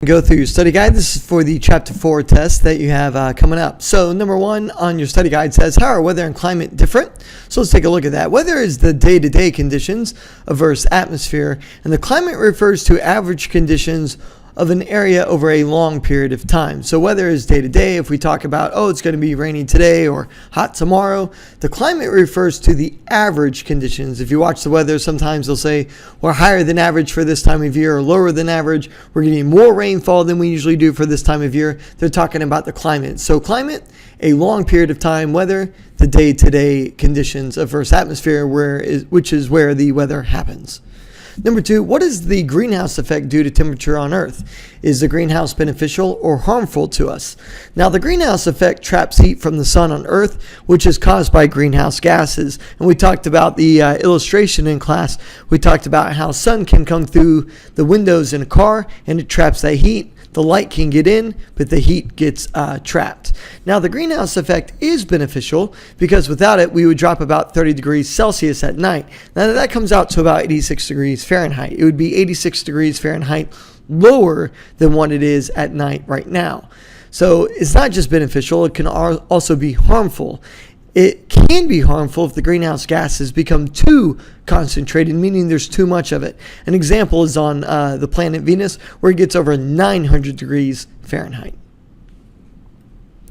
Go through your study guide. This is for the chapter 4 test that you have coming up. So number 1 on your study guide says, how are weather and climate different? So let's take a look at that. Weather is the day-to-day conditions of Earth's atmosphere, and the climate refers to average conditions of an area over a long period of time. So weather is day-to-day. If we talk about, it's going to be rainy today or hot tomorrow, the climate refers to the average conditions. If you watch the weather, sometimes they'll say we're higher than average for this time of year or lower than average. We're getting more rainfall than we usually do for this time of year. They're talking about the climate. So climate, a long period of time. Weather, the day-to-day conditions of Earth's atmosphere, which is where the weather happens. Number 2, what is the greenhouse effect due to temperature on Earth? Is the greenhouse beneficial or harmful to us? Now, the greenhouse effect traps heat from the sun on Earth, which is caused by greenhouse gases. And we talked about the illustration in class. We talked about how sun can come through the windows in a car and it traps that heat. The light can get in, but the heat gets trapped. Now, the greenhouse effect is beneficial because without it, we would drop about 30 degrees Celsius at night. Now, that comes out to about 86 degrees Fahrenheit. It would be 86 degrees Fahrenheit lower than what it is at night right now. So it's not just beneficial, it can also be harmful. It can be harmful if the greenhouse gases become too concentrated, meaning there's too much of it. An example is on the planet Venus, where it gets over 900 degrees Fahrenheit.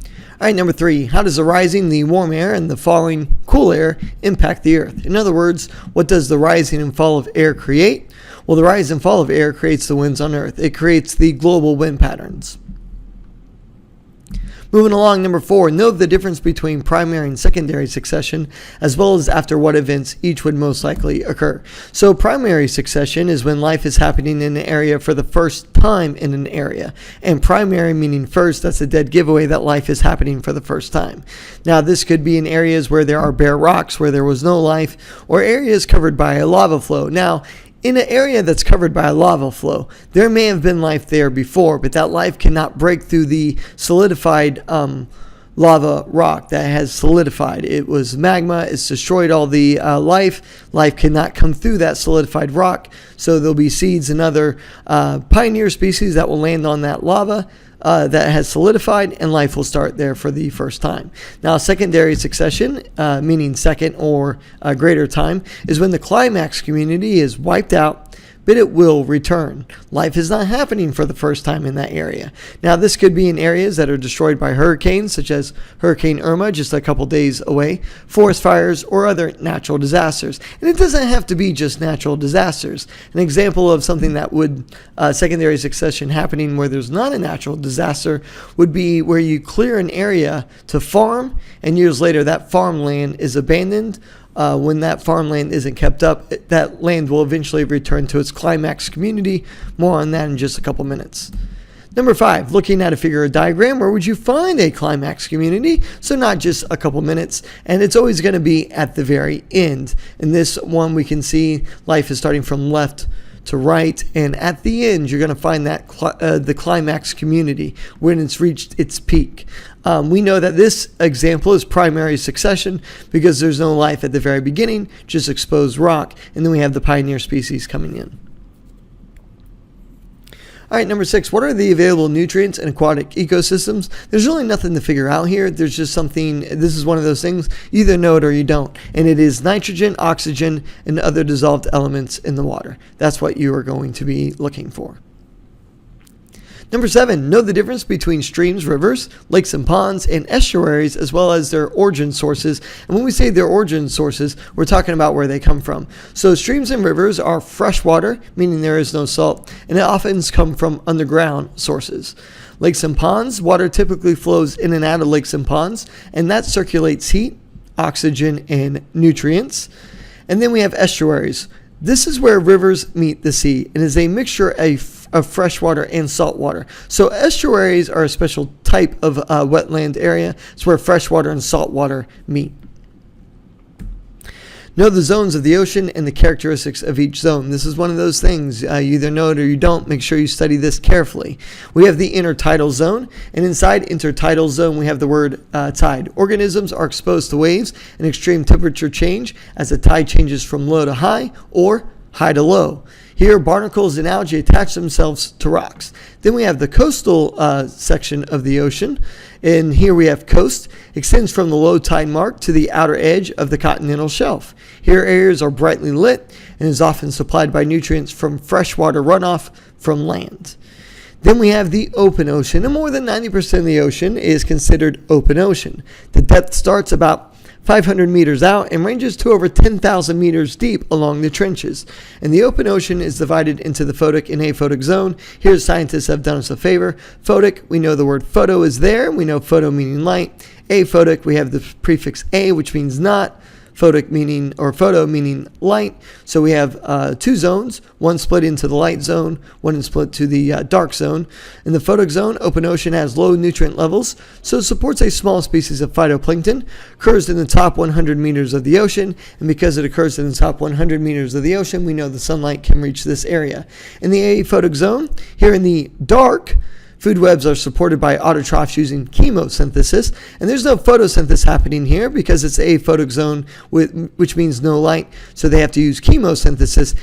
All right, number 3, how does the rising, the warm air, and the falling, cool air impact the Earth? In other words, what does the rising and fall of air create? Well, the rise and fall of air creates the winds on Earth. It creates the global wind patterns. Moving along, number 4, know the difference between primary and secondary succession, as well as after what events each would most likely occur. So primary succession is when life is happening in an area for the first time in an area. And primary meaning first, that's a dead giveaway that life is happening for the first time. Now, this could be in areas where there are bare rocks, where there was no life, or areas covered by a lava flow. Now, in an area that's covered by a lava flow, there may have been life there before, but that life cannot break through the solidified lava rock that has solidified. It was magma. It's destroyed all the life. Life cannot come through that solidified rock. So there'll be seeds and other pioneer species that will land on that lava that has solidified, and life will start there for the first time. Now, secondary succession, meaning second or greater time, is when the climax community is wiped out, but it will return. Life is not happening for the first time in that area. Now, this could be in areas that are destroyed by hurricanes, such as Hurricane Irma, just a couple days away, forest fires, or other natural disasters. And it doesn't have to be just natural disasters. An example of something that would, secondary succession happening where there's not a natural disaster, would be where you clear an area to farm, and years later that farmland is abandoned. When that farmland isn't kept up, that land will eventually return to its climax community. More on that in just a couple minutes. Number 5, looking at a figure or diagram, where would you find a climax community? So not just a couple minutes, and it's always going to be at the very end. In this one, we can see life is starting from left to right, and at the end you're going to find that the climax community when it's reached its peak. We know that this example is primary succession because there's no life at the very beginning, just exposed rock, and then we have the pioneer species coming in. All right, number 6, what are the available nutrients in aquatic ecosystems? There's really nothing to figure out here. There's just something, this is one of those things, you either know it or you don't. And it is nitrogen, oxygen, and other dissolved elements in the water. That's what you are going to be looking for. Number 7, know the difference between streams, rivers, lakes and ponds, and estuaries, as well as their origin sources. And when we say their origin sources, we're talking about where they come from. So streams and rivers are freshwater, meaning there is no salt, and it often comes from underground sources. Lakes and ponds, water typically flows in and out of lakes and ponds, and that circulates heat, oxygen, and nutrients. And then we have estuaries. This is where rivers meet the sea and is a mixture of freshwater and saltwater. So estuaries are a special type of wetland area. It's where freshwater and saltwater meet. Know the zones of the ocean and the characteristics of each zone. This is one of those things. You either know it or you don't. Make sure you study this carefully. We have the intertidal zone, and inside intertidal zone we have the word tide. Organisms are exposed to waves and extreme temperature change as the tide changes from low to high or high to low. Here, barnacles and algae attach themselves to rocks. Then we have the coastal section of the ocean. And here we have coast, extends from the low tide mark to the outer edge of the continental shelf. Here, areas are brightly lit and is often supplied by nutrients from freshwater runoff from land. Then we have the open ocean, and more than 90% of the ocean is considered open ocean. The depth starts about 500 meters out and ranges to over 10,000 meters deep along the trenches. And the open ocean is divided into the photic and aphotic zone. Here, scientists have done us a favor. Photic, we know the word photo is there. We know photo meaning light. Aphotic, we have the prefix a, which means not. Photic meaning, or photo meaning light. So we have two zones, one split into the light zone, one is split to the dark zone. In the photic zone, open ocean has low nutrient levels, so it supports a small species of phytoplankton, occurs in the top 100 meters of the ocean, and because it occurs in the top 100 meters of the ocean, we know the sunlight can reach this area. In the aphotic zone, here in the dark, food webs are supported by autotrophs using chemosynthesis, and there's no photosynthesis happening here because it's a aphotic zone, which means no light, so they have to use chemosynthesis,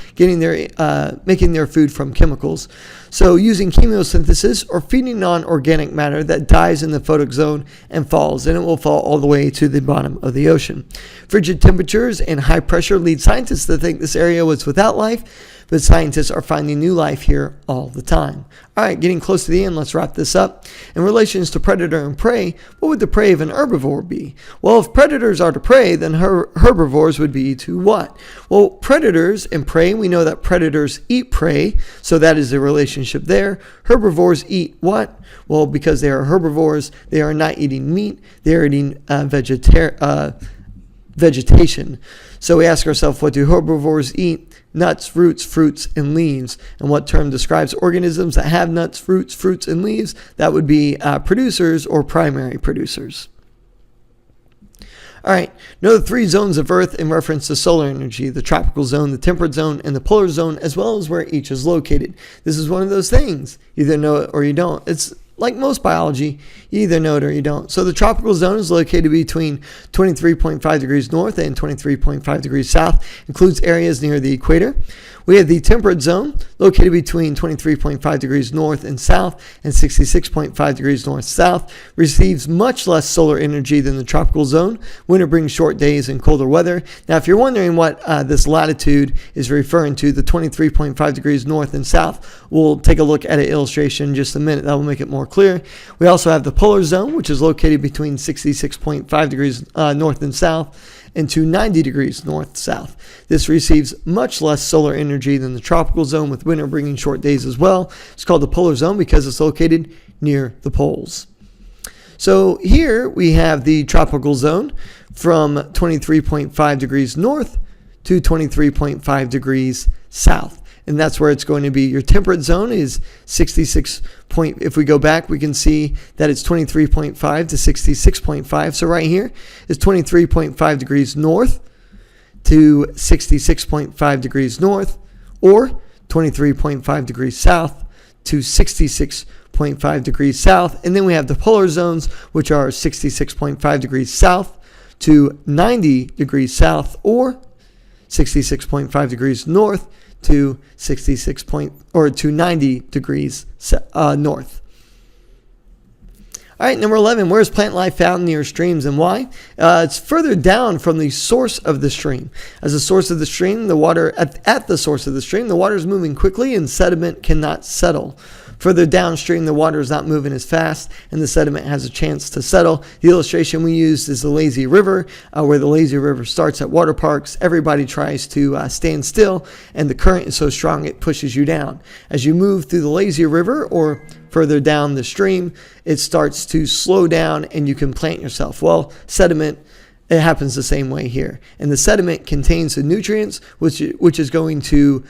making their food from chemicals. So using chemosynthesis or feeding on organic matter that dies in the photic zone and falls, and it will fall all the way to the bottom of the ocean. Frigid temperatures and high pressure lead scientists to think this area was without life, but scientists are finding new life here all the time. All right, getting close to the end, let's wrap this up. In relations to predator and prey, what would the prey of an herbivore be? Well, if predators are to prey, then herbivores would be to what? Well, predators and prey, we know that predators eat prey, so that is the relationship there. Herbivores eat what? Well, because they are herbivores, they are not eating meat, they are eating vegetation. So we ask ourselves, what do herbivores eat? Nuts, roots, fruits, and leaves. And what term describes organisms that have nuts, roots, fruits, and leaves? That would be producers or primary producers. All right, know the three zones of Earth in reference to solar energy: the tropical zone, the temperate zone, and the polar zone, as well as where each is located. This is one of those things. You either know it or you don't. It's like most biology, you either know it or you don't. So the tropical zone is located between 23.5 degrees north and 23.5 degrees south, includes areas near the equator. We have the temperate zone, located between 23.5 degrees north and south and 66.5 degrees north-south, receives much less solar energy than the tropical zone. Winter brings short days and colder weather. Now, if you're wondering what this latitude is referring to, the 23.5 degrees north and south, we'll take a look at an illustration in just a minute. That will make it more clear. We also have the polar zone, which is located between 66.5 degrees north and south and to 90 degrees north-south. This receives much less solar energy than the tropical zone, with winter bringing short days as well. It's called the polar zone because it's located near the poles. So here we have the tropical zone from 23.5 degrees north to 23.5 degrees south. And that's where it's going to be. Your temperate zone is 66 point. If we go back, we can see that it's 23.5 to 66.5. So right here is 23.5 degrees north to 66.5 degrees north, or 23.5 degrees south to 66.5 degrees south. And then we have the polar zones, which are 66.5 degrees south to 90 degrees south, or 66.5 degrees north to 90 degrees north. All right, number 11, where is plant life found near streams and why? It's further down from the source of the stream. As the source of the stream, the water at the source of the stream, the water is moving quickly and sediment cannot settle. Further downstream, the water is not moving as fast, and the sediment has a chance to settle. The illustration we used is the lazy river, where the lazy river starts at water parks. Everybody tries to stand still, and the current is so strong it pushes you down. As you move through the lazy river or further down the stream, it starts to slow down, and you can plant yourself. Well, sediment, it happens the same way here. And the sediment contains the nutrients, which is going to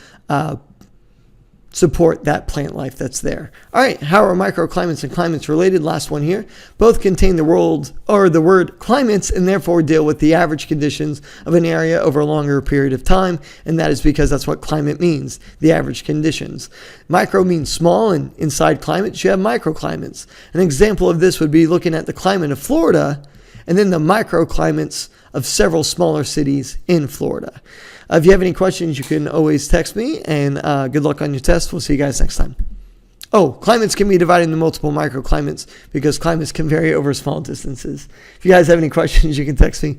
support that plant life that's there. All right, how are microclimates and climates related? Last one here. Both contain the word climates, and therefore deal with the average conditions of an area over a longer period of time, and that is because that's what climate means, the average conditions. Micro means small, and inside climates you have microclimates. An example of this would be looking at the climate of Florida and then the microclimates of several smaller cities in Florida. If you have any questions, you can always text me, and good luck on your test. We'll see you guys next time. Oh, climates can be divided into multiple microclimates because climates can vary over small distances. If you guys have any questions, you can text me.